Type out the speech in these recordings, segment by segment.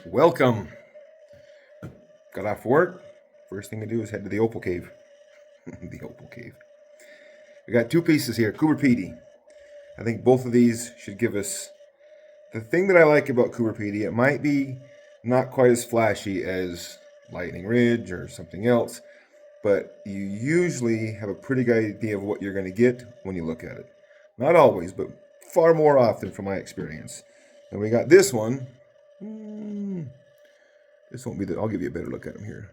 Welcome. Got off work. First thing to do is head to the Opal Cave. The Opal Cave. We got two pieces here, Coober Pedy. I think both of these should give us the thing that I like about Coober Pedy. It might be not quite as flashy as Lightning Ridge or something else, but you usually have a pretty good idea of what you're going to get when you look at it. Not always, but far more often from my experience. And we got this one. This won't be the. I'll give you a better look at them here.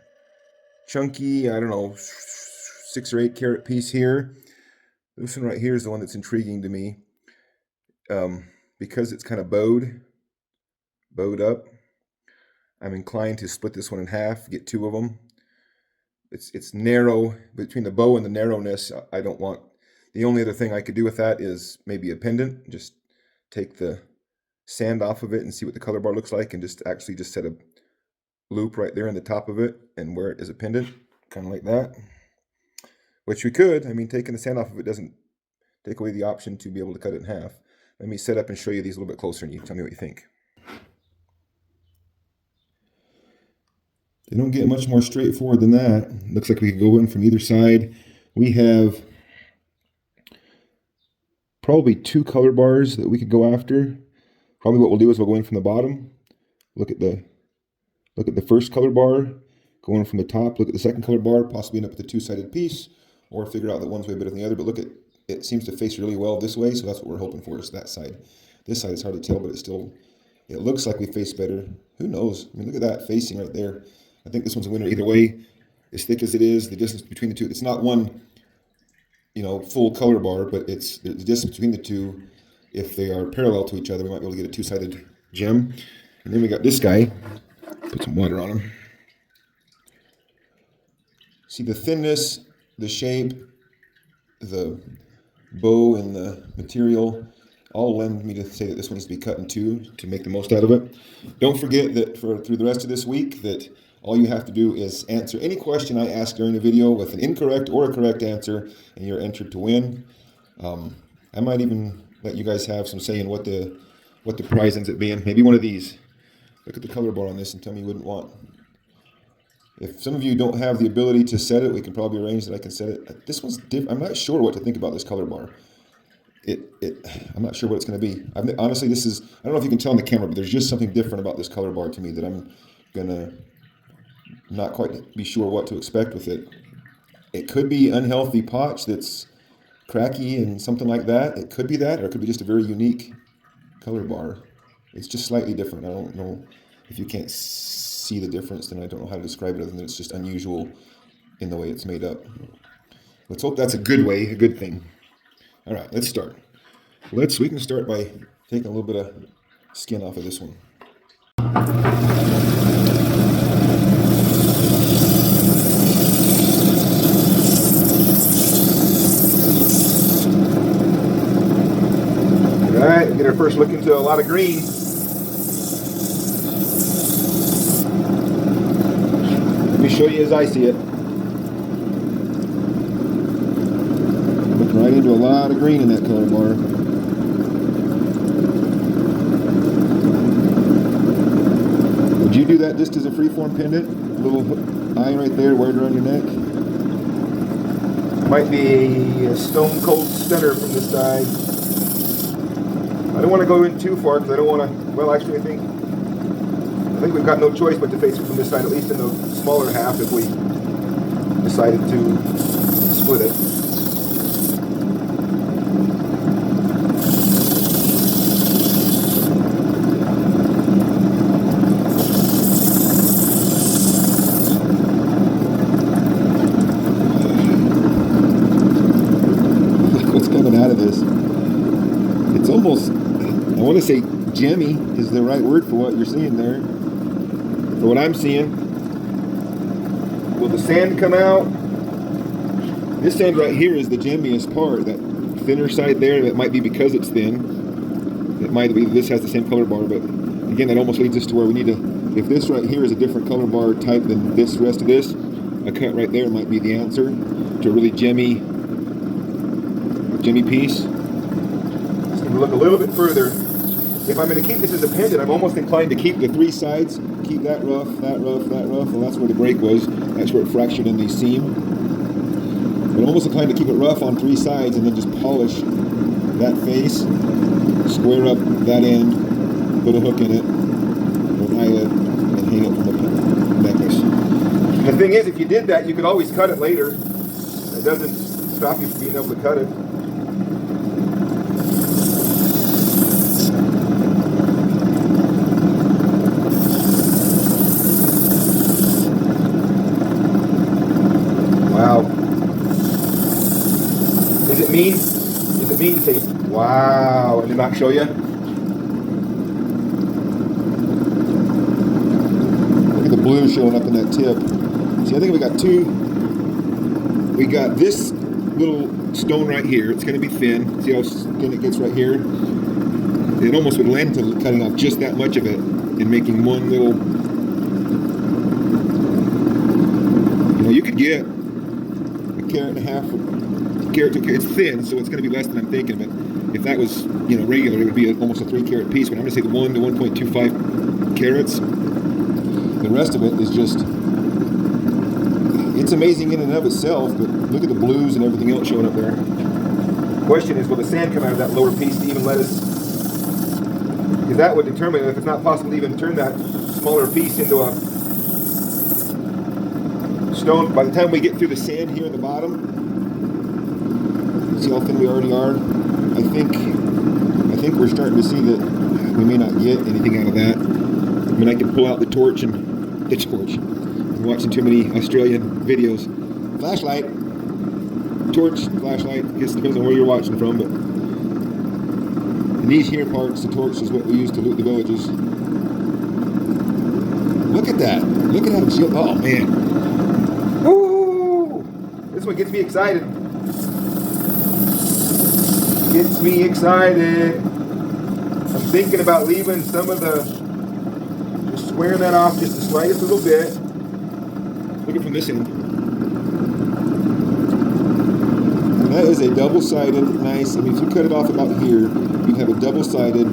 Chunky, I don't know, 6 or 8 carat piece here. This one right here is the one that's intriguing to me, because it's kind of bowed up. I'm inclined to split this one in half, get 2 of them. It's narrow between the bow and the narrowness. I don't want. The only other thing I could do with that is maybe a pendant. Just take the sand off of it and see what the color bar looks like, and just set a loop right there on the top of it and wear it as a pendant, kind of like that. Which we could. I mean, taking the sand off of it doesn't take away the option to be able to cut it in half. Let me set up and show you these a little bit closer, and you tell me what you think. They don't get much more straightforward than that. Looks like we could go in from either side. We have probably 2 color bars that we could go after. Probably what we'll do is we'll go in from the bottom. Look at the first color bar. Go in from the top. Look at the second color bar. Possibly end up with a 2-sided piece, or figure out that one's way better than the other. But look at it, seems to face really well this way, so that's what we're hoping for, is that side. This side is hard to tell, but it looks like we face better. Who knows? I mean, look at that facing right there. I think this one's a winner either way. As thick as it is, the distance between the two, it's not one, full color bar, but it's the distance between the two. If they are parallel to each other, we might be able to get a 2-sided gem. And then we got this guy. Put some water on him. See the thinness, the shape, the bow, and the material all lend me to say that this one needs to be cut in 2 to make the most out of it. Don't forget that through the rest of this week, that all you have to do is answer any question I ask during the video with an incorrect or a correct answer, and you're entered to win. I might even let you guys have some say in what the prize ends up being. Maybe one of these. Look at the color bar on this and tell me you wouldn't want. If some of you don't have the ability to set it, we can probably arrange that I can set it. This one's different. I'm not sure what to think about this color bar. I'm not sure what it's going to be. Honestly, I don't know if you can tell on the camera, but there's just something different about this color bar to me that I'm going to not quite be sure what to expect with it. It could be unhealthy potch that's cracky and something like that. It could be that, or it could be just a very unique color bar. It's just slightly different. I don't know if you can't see the difference, then I don't know how to describe it other than it's just unusual in the way it's made up. Let's hope that's a good thing. All right, let's start. We can start by taking a little bit of skin off of this one. All right, get our first look into a lot of green. Let me show you as I see it. Looking right into a lot of green in that color bar. Would you do that just as a freeform pendant? A little eye right there, wear it around your neck. Might be a stone cold stunner from this side. I don't want to go in too far because I don't want to. Well, actually, I think we've got no choice but to face it from this side, at least in the smaller half, if we decided to split it. Look what's coming out of this. It's almost, I want to say gemmy is the right word for what you're seeing there. For what I'm seeing. Will the sand come out? This sand right here is the gemmiest part. That thinner side there, that might be because it's thin. It might be this has the same color bar, but again, that almost leads us to where we need to, if this right here is a different color bar type than this rest of this, a cut right there might be the answer to a really gemmy piece. Just need to look a little bit further. if I'm going to keep this as a pendant, I'm almost inclined to keep the three sides, keep that rough, that rough, that rough. Well, that's where the break was. That's where it fractured in the seam. But I'm almost inclined to keep it rough on three sides and then just polish that face, square up that end, put a hook in it, or an eyelet, and hang it from the necklace. The thing is, if you did that, you could always cut it later. It doesn't stop you from being able to cut it. Wow. Is it mean? Is it mean to say, wow, and then not show you? Look at the blue showing up in that tip. See, I think we got two. We got this little stone right here. It's going to be thin. See how thin it gets right here? It almost would lend to cutting off just that much of it and making one little, you could get a carat and a half, carat to carat. It's thin, so it's going to be less than I'm thinking, but if that was, regular, it would be almost a 3 carat piece, but I'm going to say 1 to 1.25 carats. The rest of it is just, it's amazing in and of itself, but look at the blues and everything else showing up there. The question is, will the sand come out of that lower piece to even let us, because that would determine if it's not possible to even turn that smaller piece into a stone. By the time we get through the sand here in the bottom, see how thin we already are? I think we're starting to see that we may not get anything out of that. I mean, I can pull out the torch. I'm watching too many Australian videos. Flashlight, torch, flashlight. I guess it depends on where you're watching from, but in these here parts, the torch is what we use to loot the villages. Look at that. Look at how it's, oh man. Woo! This one gets me excited. Gets me excited. I'm thinking about leaving some of the, just squaring that off just the slightest little bit. Look at it from this end. And that is a double-sided, nice, I mean, if you cut it off about here, you'd have a double-sided,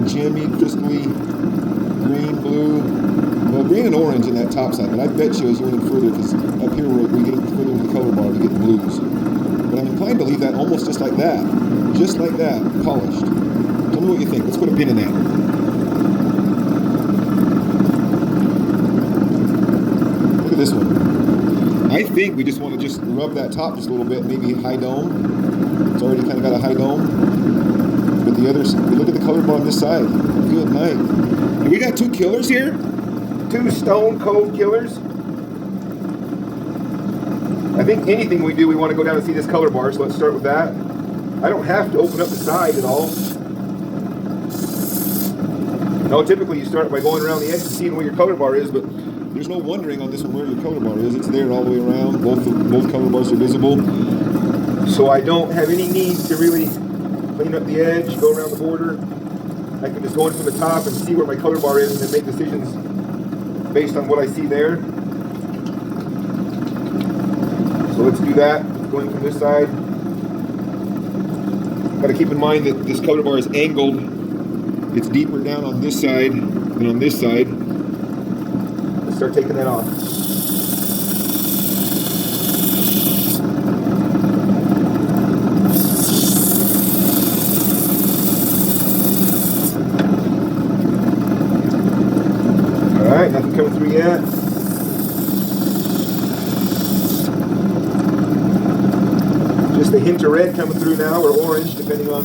gemmy, crystally, green, blue, well, green and orange in that top side, but I bet you as you went in further, because up here we get further into the color bar, we get the blues. But I'm inclined to leave that almost just like that, polished. Tell me what you think. Let's put a pin in that. This one. I think we just want to just rub that top just a little bit, maybe high dome. It's already kind of got a high dome. But the others, look at the color bar on this side. Good night. And we got 2 killers here. 2 stone cold killers. I think anything we do, we want to go down and see this color bar, so let's start with that. I don't have to open up the side at all. No, typically you start by going around the edge and seeing where your color bar is, but there's no wondering on this one where your color bar is. It's there all the way around. Both color bars are visible. So I don't have any need to really clean up the edge, go around the border. I can just go in from the top and see where my color bar is and then make decisions based on what I see there. So let's do that. Going from this side. Got to keep in mind that this color bar is angled. It's deeper down on this side than on this side. Start taking that off. Alright, nothing coming through yet. Just a hint of red coming through now, or orange, depending on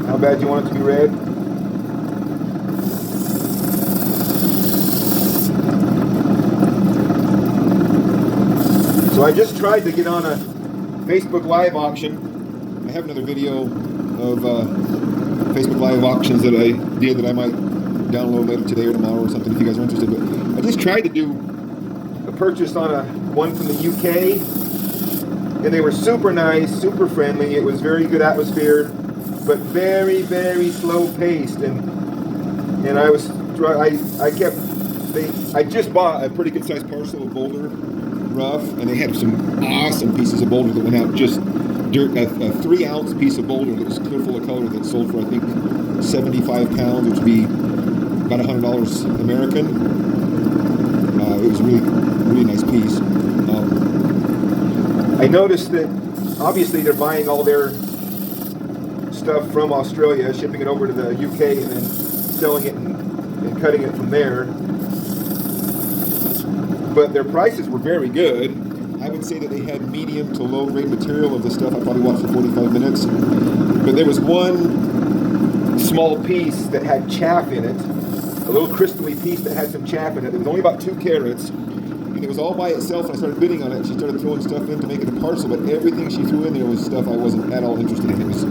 how bad you want it to be red. So I just tried to get on a Facebook Live auction. I have another video of Facebook Live auctions that I did that I might download later today or tomorrow or something if you guys are interested. But I just tried to do a purchase on one from the UK, and they were super nice, super friendly. It was very good atmosphere, but very, very slow paced. And I just bought a pretty good sized parcel of boulder rough, and they had some awesome pieces of boulder that went out just a 3-ounce piece of boulder that was clear full of color that sold for, I think, 75 pounds, which would be about $100 American. It was a really nice piece. I noticed that obviously they're buying all their stuff from Australia, shipping it over to the UK, and then selling it and cutting it from there. But their prices were very good. I would say that they had medium to low grade material of the stuff I probably watched for 45 minutes. But there was one small piece that had chaff in it, a little crystally piece that had some chaff in it. It was only about 2 carats, and it was all by itself. And I started bidding on it. She started throwing stuff in to make it a parcel, but everything she threw in there was stuff I wasn't at all interested in. It was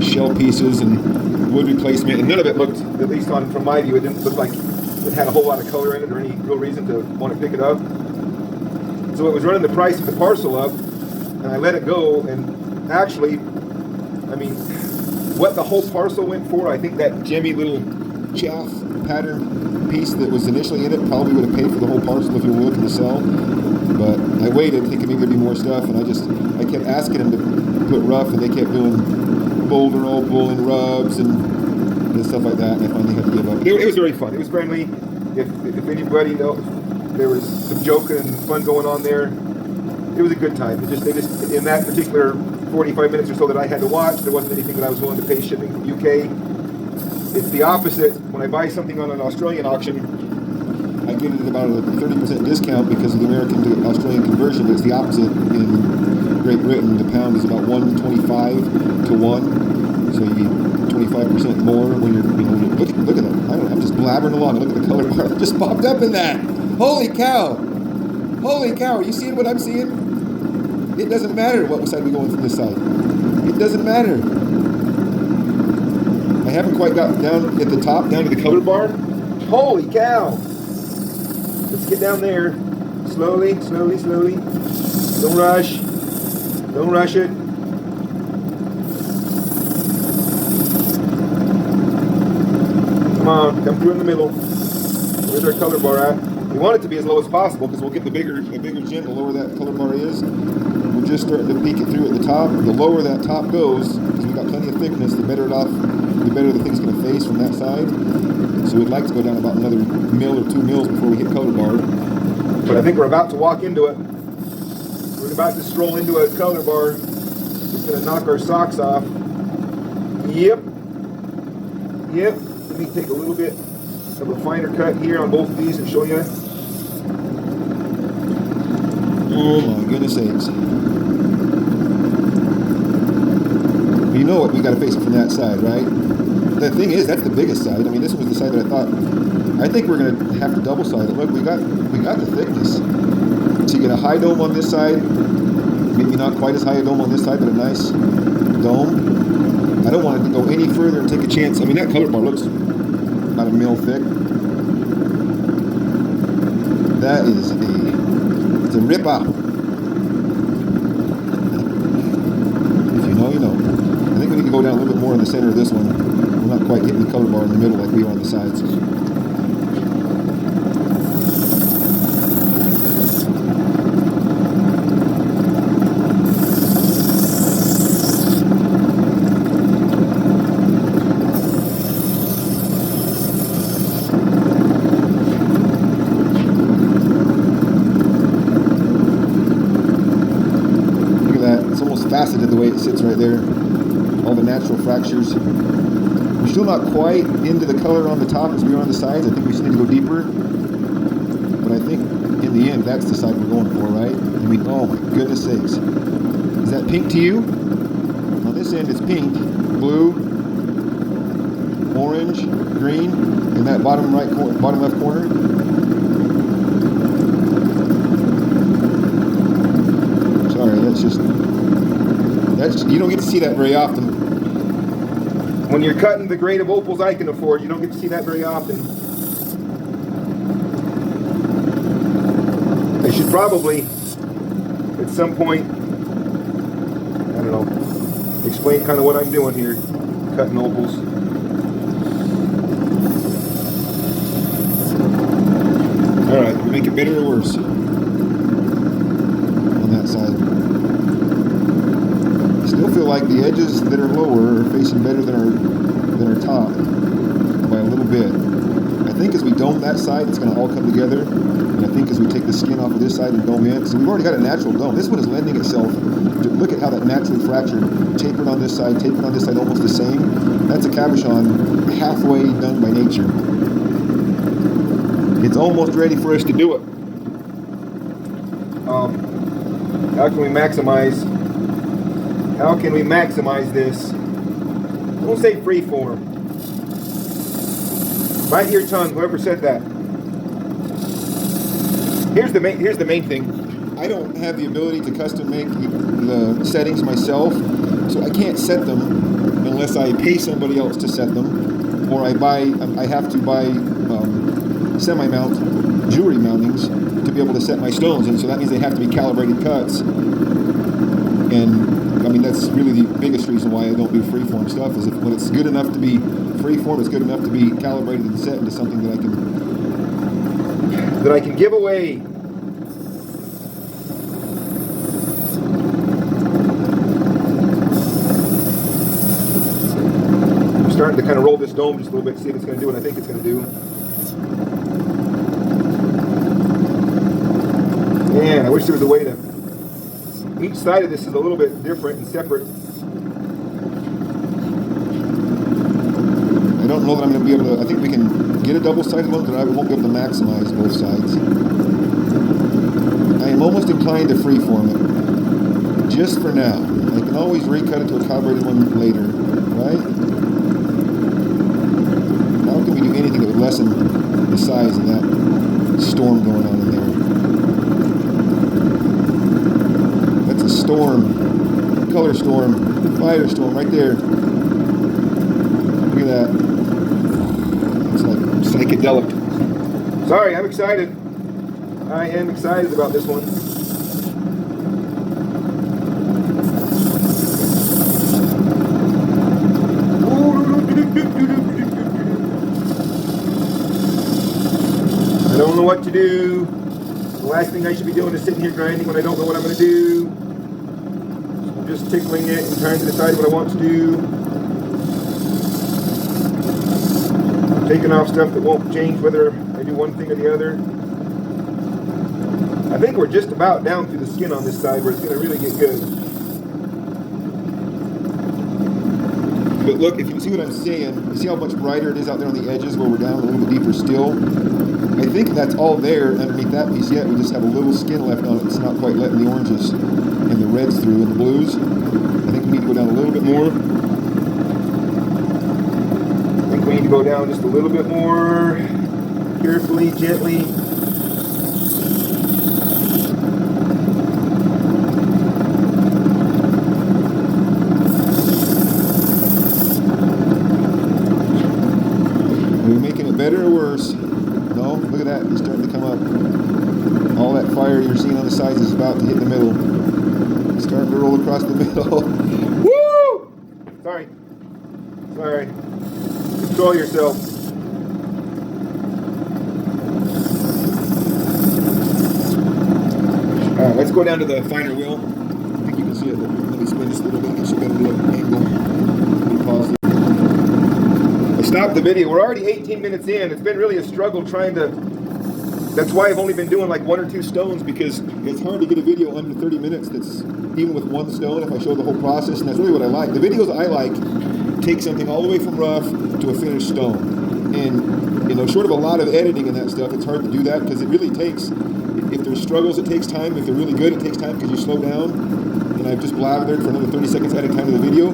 shell pieces and wood replacement, and none of it looked, at least from my view, it didn't look like it had a whole lot of color in it or any real reason to want to pick it up. So it was running the price of the parcel up, and I let it go, and actually, I mean, what the whole parcel went for, I think that gemmy little chaff pattern piece that was initially in it probably would have paid for the whole parcel if you were looking to sell. But I waited thinking maybe there'd be more stuff, and I kept asking them to put rough, and they kept doing boulder opal and rubs and stuff like that, and I finally had to give up. It was very fun. It was friendly. If anybody knows, there was some joking and fun going on there. It was a good time. They just in that particular 45 minutes or so that I had to watch, there wasn't anything that I was willing to pay shipping from UK. It's the opposite. When I buy something on an Australian auction, I get it at about a 30% discount because of the American to Australian conversion, but it's the opposite in Great Britain. The pound is about 125 to 1, so you get 25% more when you're, look at that. I'm just blabbering along. Look at the color bar that just popped up in that. Holy cow! Holy cow! Are you seeing what I'm seeing? It doesn't matter what side we go in from this side. It doesn't matter. I haven't quite got down at the top, down to the color bar. Holy cow! Let's get down there. Slowly, slowly, slowly. Don't rush. Don't rush it. Come on, come through in the middle. Where's our color bar at? We want it to be as low as possible because we'll get a bigger gem the lower that color bar is. We're just starting to peek it through at the top. The lower that top goes, because we've got plenty of thickness, the better the thing's going to face from that side. So we'd like to go down about another mil or 2 mils before we hit color bar. But I think we're about to walk into it. We're about to stroll into a color bar. It's going to knock our socks off. Yep. Let me take a little bit of a finer cut here on both of these and show you. Oh my goodness sakes. You know what, we got to face it from that side, right? The thing is, that's the biggest side. I mean, this was the side that I think we're going to have to double side it. Look, we got the thickness. So you get a high dome on this side, maybe not quite as high a dome on this side, but a nice dome. I don't want it to go any further and take a chance. I mean, that color bar looks about a mil thick. That is it's a rip-off. If you know, you know. I think we need to go down a little bit more in the center of this one. We're not quite getting the color bar in the middle like we are on the sides. Faceted the way it sits right there, all the natural fractures. We're still not quite into the color on the top as we are on the sides. I think we just need to go deeper, but I think in the end that's the side we're going for, right? I mean, oh my goodness sakes, is that pink to you? On this end it's pink, blue, orange, green, in that bottom left corner. Sorry, you don't get to see that very often. When you're cutting the grade of opals I can afford, you don't get to see that very often. I should probably, at some point, I don't know, explain kind of what I'm doing here, cutting opals. Alright, we make it better or worse on that side. Still the edges that are lower are facing better than our top by a little bit. I think as we dome that side, it's going to all come together. And I think as we take the skin off of this side and dome in, so we've already got a natural dome. This one is lending itself to, look at how that naturally fractured, tapered on this side, almost the same. That's a cabochon halfway done by nature. It's almost ready for us to do it. How can we maximize? How can we maximize this? Don't say freeform. Bite your tongue, whoever said that. Here's the main thing. I don't have the ability to custom make the settings myself, so I can't set them unless I pay somebody else to set them, or I have to buy semi-mount jewelry mountings to be able to set my stones, and so that means they have to be calibrated cuts. And I mean, that's really the biggest reason why I don't do freeform stuff, is when it's good enough to be freeform, it's good enough to be calibrated and set into something that I can give away. I'm starting to kind of roll this dome just a little bit to see if it's going to do what I think it's going to do. Man, I wish there was a way to... Each side of this is a little bit different and separate. I don't know that I'm going to be able to... I think we can get a double-sided one, but I won't be able to maximize both sides. I am almost inclined to freeform it. Just for now. I can always recut it to a calibrated one later, right? How can we do anything that would lessen the size of that storm going on in there? Storm, color storm, firestorm right there. Look at that. It's like psychedelic. Sorry, I'm excited. I am excited about this one. I don't know what to do. The last thing I should be doing is sitting here grinding when I don't know what I'm going to do. Just tickling it and trying to decide what I want to do. I'm taking off stuff that won't change whether I do one thing or the other. I think we're just about down through the skin on this side where it's going to really get good. But look, if you see what I'm saying, you see how much brighter it is out there on the edges where we're down a little bit deeper still? I think that's all there underneath that piece yet. We just have a little skin left on it. It's not quite letting the oranges and the reds through and the blues. I think we need to go down a little bit more. I think we need to go down just a little bit more. Carefully, gently. Are we making it better or worse? No? Look at that. It's starting to come up. All that fire you're seeing on the sides is about to hit the middle. It's starting to roll across the middle. Woo! Sorry. Sorry. Control yourself. Alright, let's go down to the finer wheel. I think you can see it. Let me spin this a little bit. Get you a better angle. Let me pause it. I stopped the video. We're already 18 minutes in. It's been really a struggle trying to... That's why I've only been doing like 1 or 2 stones, because it's hard to get a video under 30 minutes that's even with 1 stone if I show the whole process, and that's really what I like. The videos I like take something all the way from rough to a finished stone. And, you know, short of a lot of editing and that stuff, it's hard to do that because it really takes... If there's struggles, it takes time. If they're really good, it takes time because you slow down. And I've just blathered for another 30 seconds adding time to the video.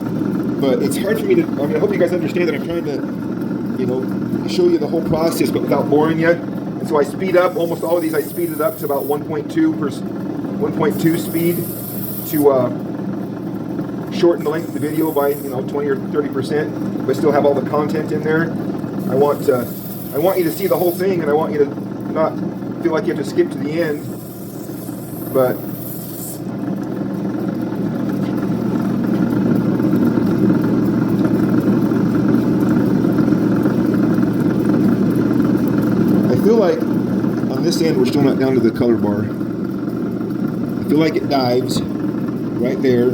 But it's hard for me to... I mean, I hope you guys understand that I'm trying to, you know, show you the whole process, but without boring you. And so I speed up. Almost all of these I speed it up to about 1.2 speed to shorten the length of the video by, you know, 20 or 30%, but still have all the content in there. I want you to see the whole thing, and I want you to not feel like you have to skip to the end. But I feel like on this end we're still not down to the color bar. I feel like it dives right there.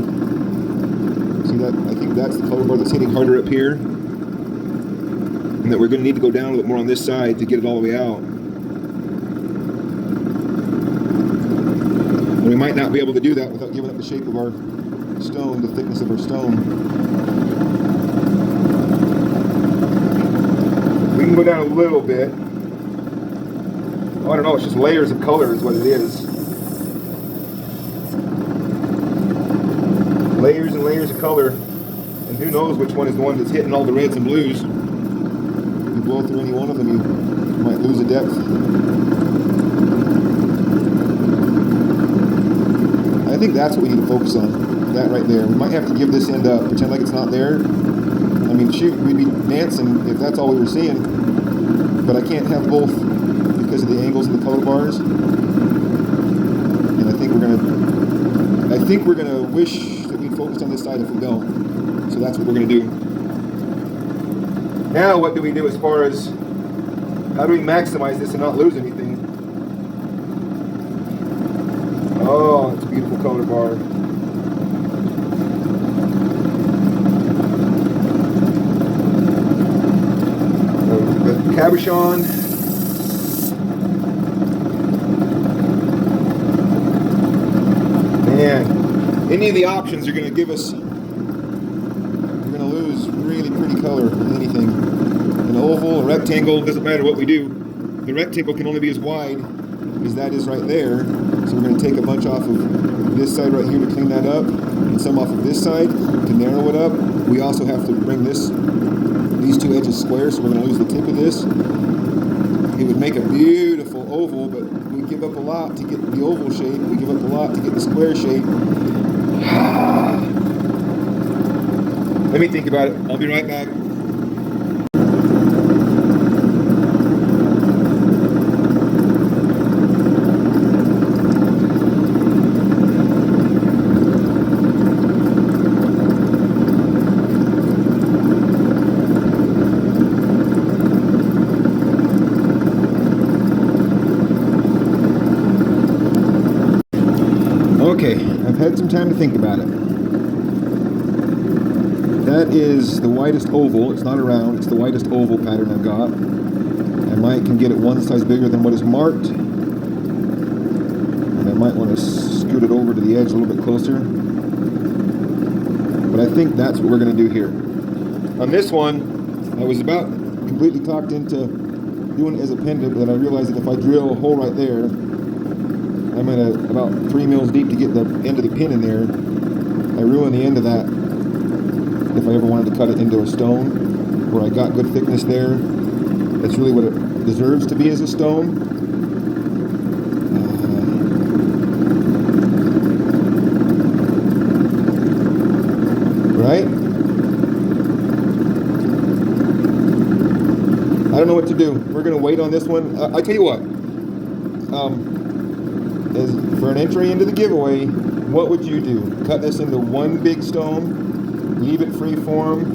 See I think that's the color bar that's hitting harder up here, and that we're going to need to go down a little more on this side to get it all the way out. And we might not be able to do that without giving up the shape of our stone, the thickness of our stone. We can go down a little bit. Oh, I don't know, it's just layers of color is what it is. Layers and layers of color, and who knows which one is the one that's hitting all the reds and blues. If you blow through any one of them, you might lose a depth. I think that's what we need to focus on, that right there. We might have to give this end up, pretend like it's not there. I mean, shoot, we'd be dancing if that's all we were seeing, but I can't have both because of the angles and the color bars. And I think we're gonna wish that we focused on this side if we don't. So that's what we're gonna do. Now what do we do as far as how do we maximize this and not lose anything? Oh, it's a beautiful color bar. The cabochon. Man, any of the options are going to give us, we're going to lose really pretty color in anything. An oval, a rectangle, doesn't matter what we do. The rectangle can only be as wide as that is right there. So we're going to take a bunch off of this side right here to clean that up, and some off of this side to narrow it up. We also have to bring these two edges square, so we're going to lose the tip of this. It would make a beautiful oval, but we give up a lot to get the oval shape. We give up a lot to get the square shape. Let me think about it. I'll be right back. Okay, I've had some time to think about it. That is the widest oval. It's not a round, it's the widest oval pattern I've got. I might can get it one size bigger than what is marked. And I might want to scoot it over to the edge a little bit closer. But I think that's what we're going to do here. On this one, I was about completely talked into doing it as a pendant, but I realized that if I drill a hole right there, I'm at about 3 mils deep to get the end of the pin in there. I ruin the end of that if I ever wanted to cut it into a stone where I got good thickness there. That's really what it deserves to be as a stone. Right? I don't know what to do. We're going to wait on this one. I tell you what. As for an entry into the giveaway, what would you do? Cut this into one big stone, leave it free form,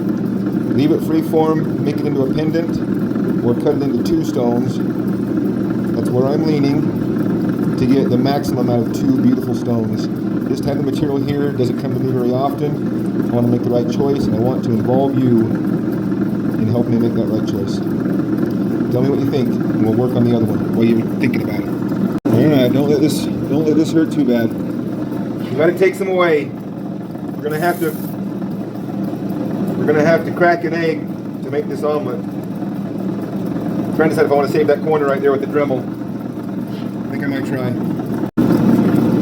make it into a pendant, or cut it into 2 stones. That's where I'm leaning to get the maximum out of 2 beautiful stones. Just having the material here doesn't come to me very often. I want to make the right choice, and I want to involve you in helping me make that right choice. Tell me what you think, and we'll work on the other one while you're thinking about it. Alright, don't let this hurt too bad. You gotta take some away. We're gonna have to crack an egg to make this omelet. I'm trying to decide if I want to save that corner right there with the Dremel. I think I might try.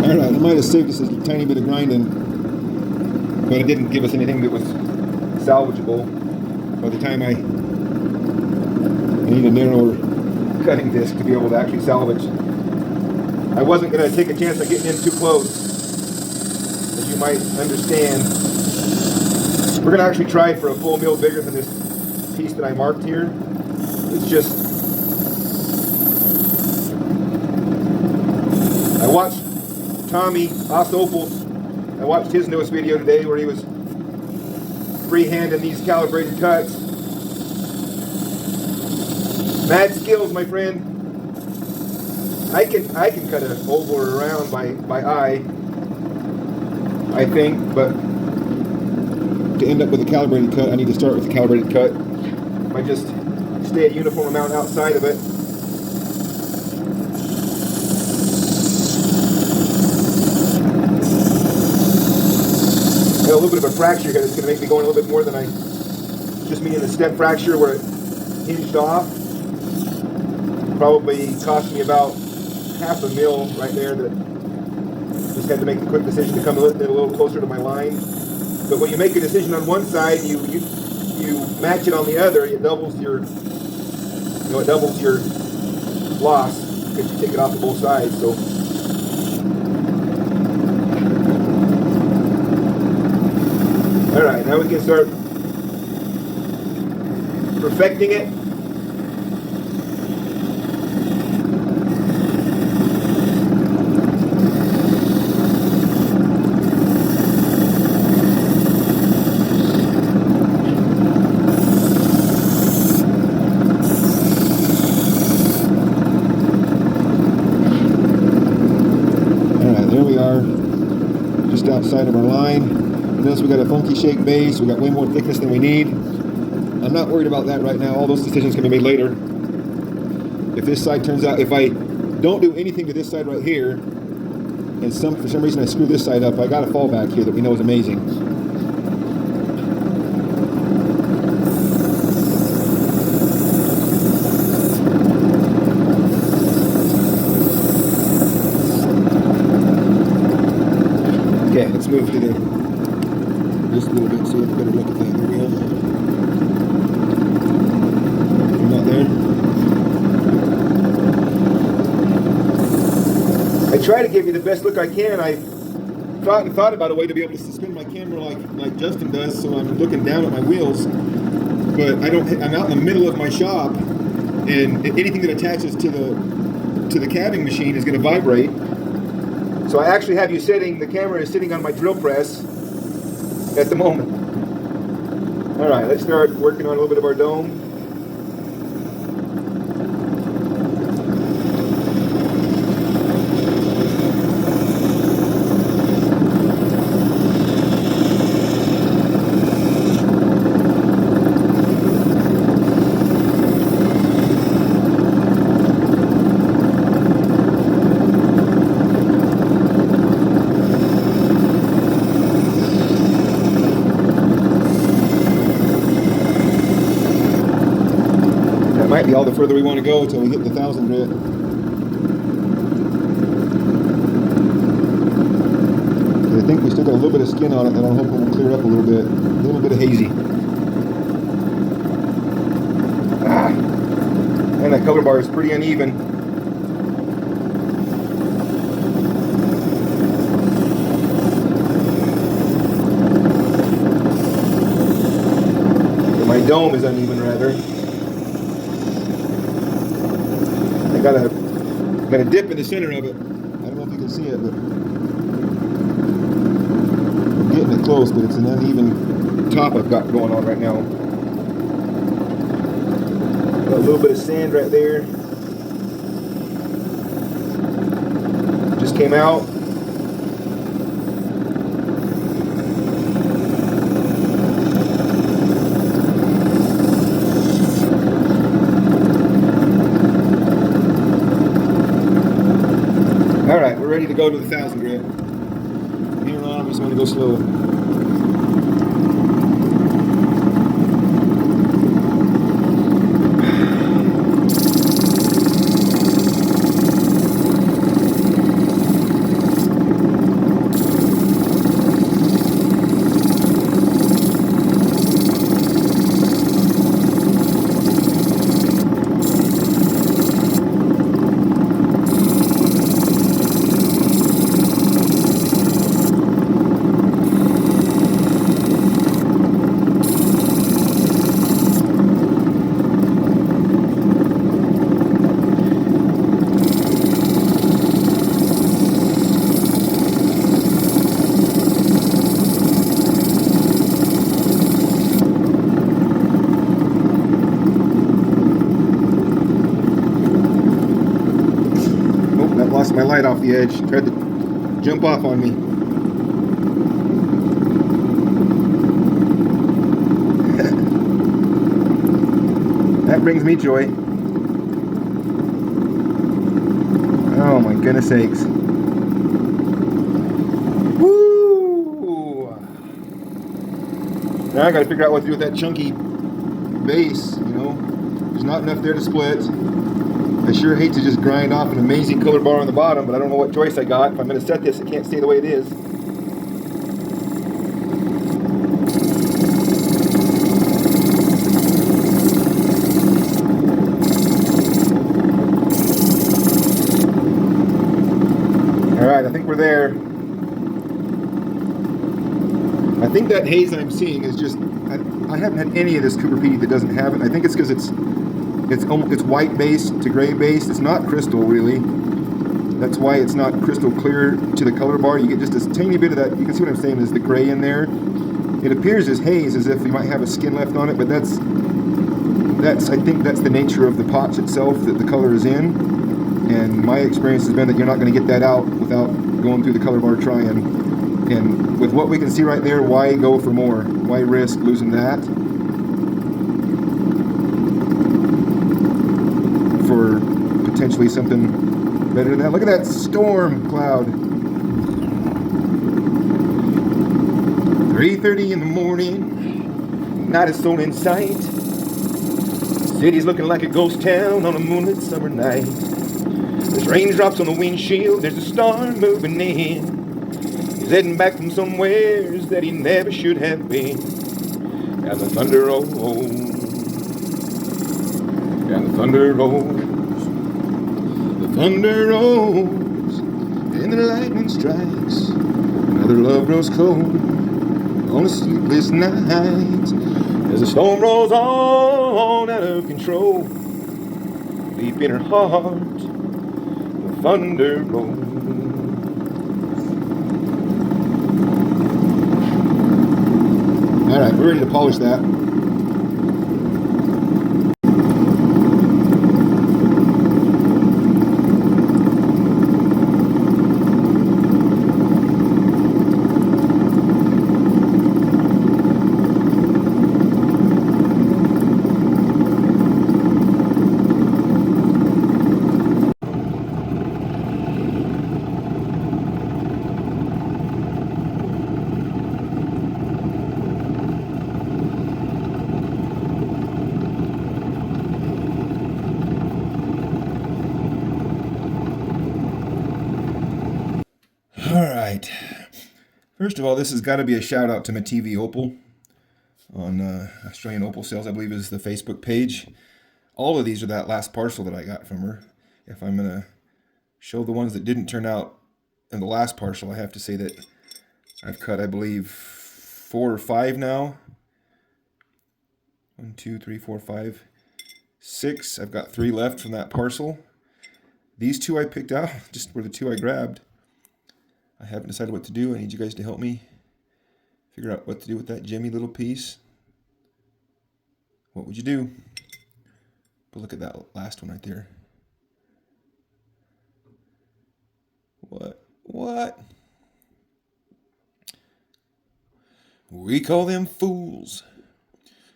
Alright, I might have saved us a tiny bit of grinding, but it didn't give us anything that was salvageable. By the time I need a narrower cutting disc to be able to actually salvage. I wasn't going to take a chance on getting in too close, as you might understand. We're going to actually try for a full mil bigger than this piece that I marked here. It's just, I watched Tommy, Opals, I watched his newest video today where he was freehanding these calibrated cuts. Mad skills, my friend. I can cut an oval or around by eye, I think, but to to end up with a calibrated cut, I need to start with a calibrated cut. If I just stay a uniform amount outside of it, got a little bit of a fracture here that's going to make me go in a little bit more than just me in the step fracture where it hinged off. Probably cost me about half a mil right there. That just had to make the quick decision to come a little closer to my line. But when you make a decision on one side, you match it on the other, it doubles your loss because you take it off of both sides. So all right, now we can start perfecting it. Just outside of our line. Notice we got a funky shaped base. We got way more thickness than we need. I'm not worried about that right now. All those decisions can be made later. If this side turns out, if I don't do anything to this side right here, and for some reason I screw this side up, I got a fallback here that we know is amazing. Okay, let's move to just a little bit so we have a better look at the wheel. I'm not there. I try to give you the best look I can. I thought about a way to be able to suspend my camera like Justin does, so I'm looking down at my wheels. But I'm out in the middle of my shop, and anything that attaches to the calving machine is going to vibrate. So I actually have the camera is sitting on my drill press at the moment. All right, let's start working on a little bit of our dome. Might be all the further we want to go until we hit the 1,000 grit. I think we still got a little bit of skin on it that I'm hoping will clear up a little bit. A little bit of hazy. And that color bar is pretty uneven. Or my dome is uneven rather. Got a dip in the center of it. I don't know if you can see it, but I'm getting it close, but it's an uneven top I've got going on right now. Got a little bit of sand right there. Just came out. All right, we're ready to go to the 1,000 grit. From here on, I'm just going to go slow. Lost my light off the edge. Tried to jump off on me. That brings me joy. Oh my goodness sakes. Woo! Now I gotta figure out what to do with that chunky base, you know. There's not enough there to split. I sure hate to just grind off an amazing color bar on the bottom, but I don't know what choice I got. If I'm gonna set this, it can't stay the way it is. Alright, I think we're there. I think that haze I'm seeing is just, I haven't had any of this Coober Pedy that doesn't have it. I think it's because it's white base to gray base. It's not crystal really. That's why it's not crystal clear to the color bar. You get just a tiny bit of that. You can see what I'm saying is the gray in there. It appears as haze, as if you might have a skin left on it, but that's I think that's the nature of the potch itself that the color is in. And my experience has been that you're not going to get that out without going through the color bar trying. And with what we can see right there, why go for more? Why risk losing that for potentially something better than that? Look at that storm cloud. 3:30 in the morning, not a soul in sight. City's looking like a ghost town on a moonlit summer night. There's raindrops on the windshield, there's a star moving in. He's heading back from somewheres that he never should have been. And the thunder rolls, and the thunder rolls, the thunder rolls, and the lightning strikes. Another love grows cold on a sleepless night. As the storm rolls on out of control, deep in her heart, the thunder rolls. Alright, we're ready to polish that. Alright. First of all, this has got to be a shout out to my TV Opal on Australian Opal Sales, I believe is the Facebook page. All of these are that last parcel that I got from her. If I'm going to show the ones that didn't turn out in the last parcel, I have to say that I've cut, I believe, 4 or 5 now. 1, 2, 3, 4, 5, 6. I've got 3 left from that parcel. These 2 I picked out, just were the 2 I grabbed. I haven't decided what to do. I need you guys to help me figure out what to do with that Jimmy little piece. What would you do? But look at that last one right there. What? We call them fools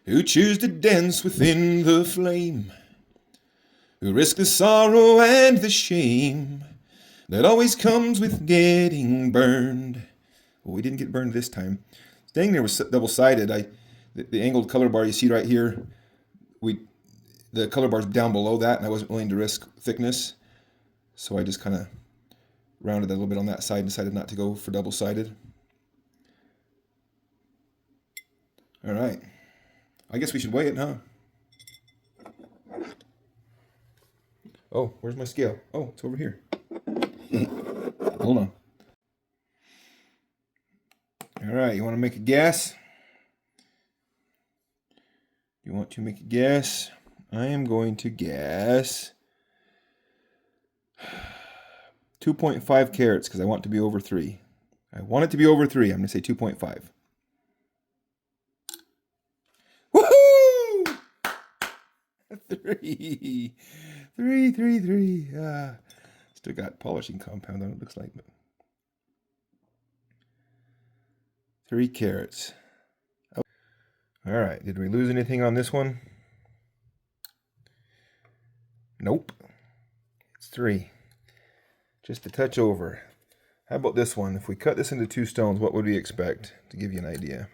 who choose to dance within the flame, who risk the sorrow and the shame that always comes with getting burned. Well, we didn't get burned this time. Staying there was double-sided. The angled color bar you see right here, the color bar's down below that, and I wasn't willing to risk thickness, so I just kind of rounded a little bit on that side and decided not to go for double-sided. All right. I guess we should weigh it, huh? Oh, where's my scale? Oh, it's over here. Hold on. All right, you want to make a guess? You want to make a guess? I am going to guess 2.5 carats because I want it to be over 3. I want it to be over 3. I'm going to say 2.5. Woohoo! 3. 3. Still got polishing compound on it, looks like. 3 carats. All right, did we lose anything on this one? Nope. It's 3. Just a touch over. How about this one? If we cut this into 2 stones, what would we expect? To give you an idea.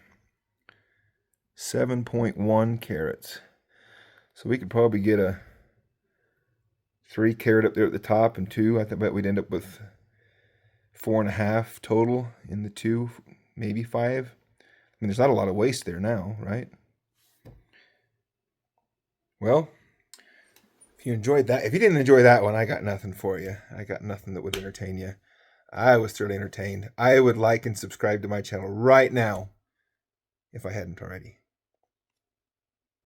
7.1 carats. So we could probably get a 3 carat up there at the top and 2. I bet we'd end up with 4.5 total in the 2, maybe 5. I mean, there's not a lot of waste there now, right? Well, if you enjoyed that, if you didn't enjoy that one, I got nothing for you. I got nothing that would entertain you. I was thoroughly entertained. I would like and subscribe to my channel right now if I hadn't already.